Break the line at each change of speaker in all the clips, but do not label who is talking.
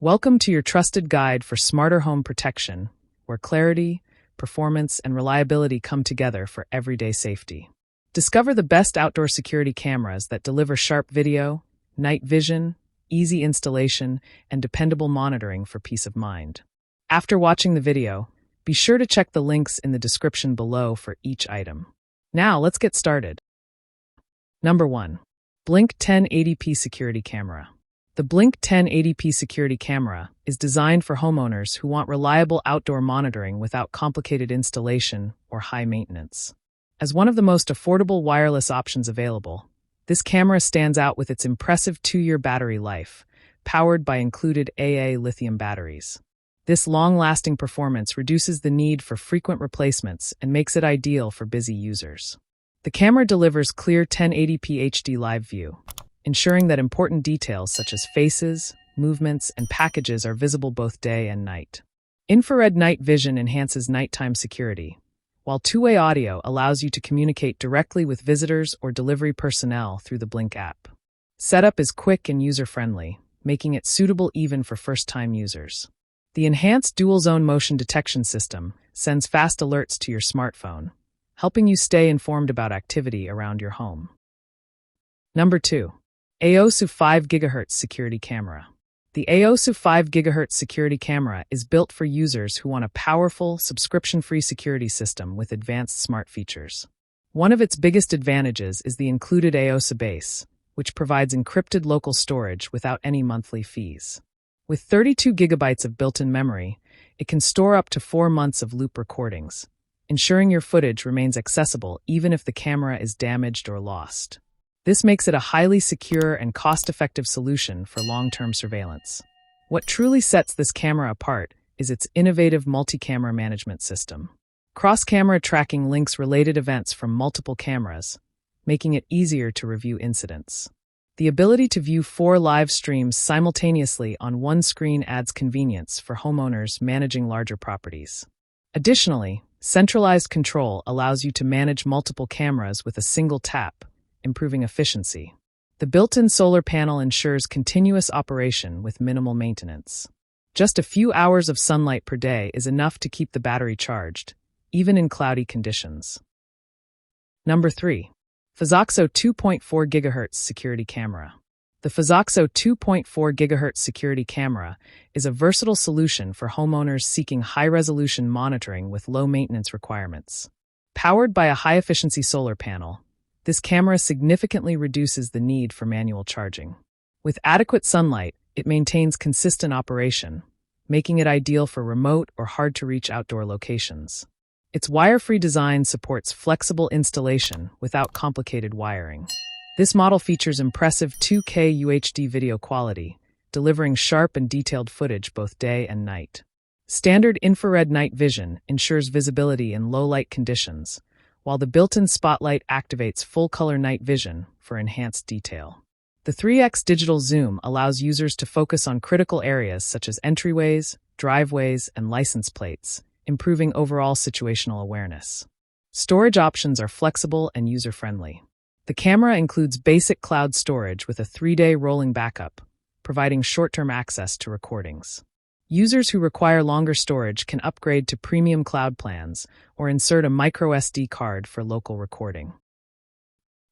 Welcome to your trusted guide for smarter home protection, where clarity, performance, and reliability come together for everyday safety. Discover the best outdoor security cameras that deliver sharp video, night vision, easy installation, and dependable monitoring for peace of mind. After watching the video, be sure to check the links in the description below for each item. Now, let's get started. Number 1. Blink 1080p Security Camera. The Blink 1080p security camera is designed for homeowners who want reliable outdoor monitoring without complicated installation or high maintenance. As one of the most affordable wireless options available, this camera stands out with its impressive 2-year battery life, powered by included AA lithium batteries. This long-lasting performance reduces the need for frequent replacements and makes it ideal for busy users. The camera delivers clear 1080p HD live view, ensuring that important details such as faces, movements, and packages are visible both day and night. Infrared night vision enhances nighttime security, while two-way audio allows you to communicate directly with visitors or delivery personnel through the Blink app. Setup is quick and user-friendly, making it suitable even for first-time users. The enhanced dual-zone motion detection system sends fast alerts to your smartphone, helping you stay informed about activity around your home. Number 2. AOSU 5 GHz Security Camera. The AOSU 5 GHz security camera is built for users who want a powerful, subscription-free security system with advanced smart features. One of its biggest advantages is the included AOSU base, which provides encrypted local storage without any monthly fees. With 32 gigabytes of built-in memory, it can store up to 4 months of loop recordings, ensuring your footage remains accessible even if the camera is damaged or lost. This makes it a highly secure and cost-effective solution for long-term surveillance. What truly sets this camera apart is its innovative multi-camera management system. Cross-camera tracking links related events from multiple cameras, making it easier to review incidents. The ability to view 4 live streams simultaneously on one screen adds convenience for homeowners managing larger properties. Additionally, centralized control allows you to manage multiple cameras with a single tap, improving efficiency. The built-in solar panel ensures continuous operation with minimal maintenance. Just a few hours of sunlight per day is enough to keep the battery charged, even in cloudy conditions. Number 3. Fazaxo 2.4 GHz Security Camera. The Fazaxo 2.4 GHz security camera is a versatile solution for homeowners seeking high-resolution monitoring with low maintenance requirements. Powered by a high-efficiency solar panel, this camera significantly reduces the need for manual charging. With adequate sunlight, it maintains consistent operation, making it ideal for remote or hard-to-reach outdoor locations. Its wire-free design supports flexible installation without complicated wiring. This model features impressive 2K UHD video quality, delivering sharp and detailed footage both day and night. Standard infrared night vision ensures visibility in low-light conditions, while the built-in spotlight activates full-color night vision for enhanced detail. The 3x digital zoom allows users to focus on critical areas such as entryways, driveways, and license plates, improving overall situational awareness. Storage options are flexible and user-friendly. The camera includes basic cloud storage with a 3-day rolling backup, providing short-term access to recordings. Users who require longer storage can upgrade to premium cloud plans or insert a microSD card for local recording.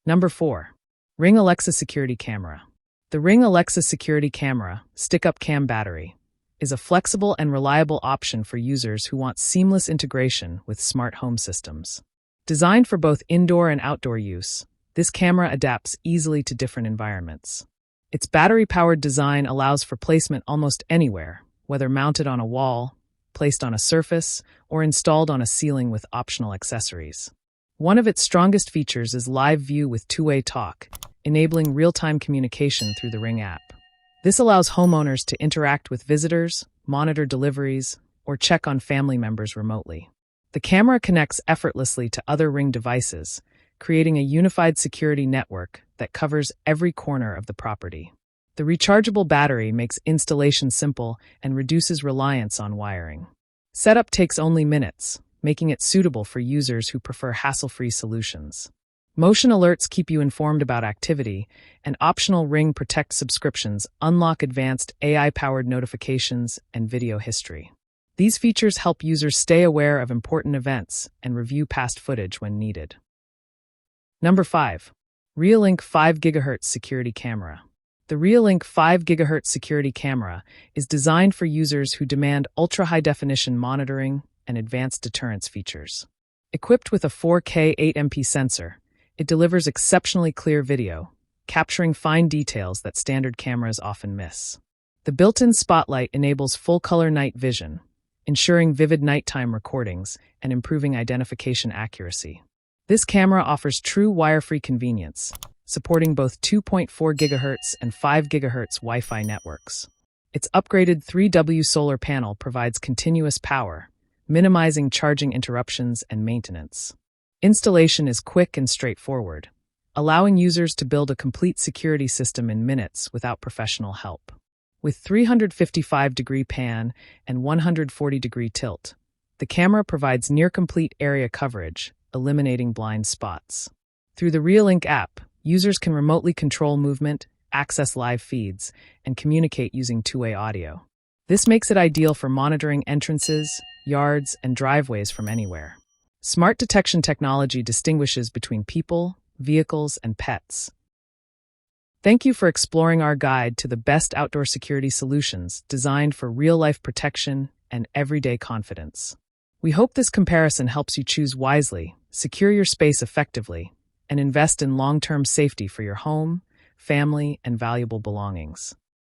Number 4. Ring Alexa Security Camera. The Ring Alexa Security Camera, stick-up cam battery, is a flexible and reliable option for users who want seamless integration with smart home systems. Designed for both indoor and outdoor use, this camera adapts easily to different environments. Its battery-powered design allows for placement almost anywhere, whether mounted on a wall, placed on a surface, or installed on a ceiling with optional accessories. One of its strongest features is live view with two-way talk, enabling real-time communication through the Ring app. This allows homeowners to interact with visitors, monitor deliveries, or check on family members remotely. The camera connects effortlessly to other Ring devices, creating a unified security network that covers every corner of the property. The rechargeable battery makes installation simple and reduces reliance on wiring. Setup takes only minutes, making it suitable for users who prefer hassle-free solutions. Motion alerts keep you informed about activity, and optional Ring Protect subscriptions unlock advanced AI-powered notifications and video history. These features help users stay aware of important events and review past footage when needed. Number 5. Reolink 5 GHz Security Camera. The Reolink 5 GHz security camera is designed for users who demand ultra-high-definition monitoring and advanced deterrence features. Equipped with a 4K 8MP sensor, it delivers exceptionally clear video, capturing fine details that standard cameras often miss. The built-in spotlight enables full-color night vision, ensuring vivid nighttime recordings and improving identification accuracy. This camera offers true wire-free convenience, supporting both 2.4 GHz and 5 GHz Wi-Fi networks. Its upgraded 3W solar panel provides continuous power, minimizing charging interruptions and maintenance. Installation is quick and straightforward, allowing users to build a complete security system in minutes without professional help. With 355-degree pan and 140-degree tilt, the camera provides near-complete area coverage, eliminating blind spots. Through the Reolink app, users can remotely control movement, access live feeds, and communicate using two-way audio. This makes it ideal for monitoring entrances, yards, and driveways from anywhere. Smart detection technology distinguishes between people, vehicles, and pets. Thank you for exploring our guide to the best outdoor security solutions designed for real-life protection and everyday confidence. We hope this comparison helps you choose wisely, secure your space effectively, and invest in long-term safety for your home, family, and valuable belongings.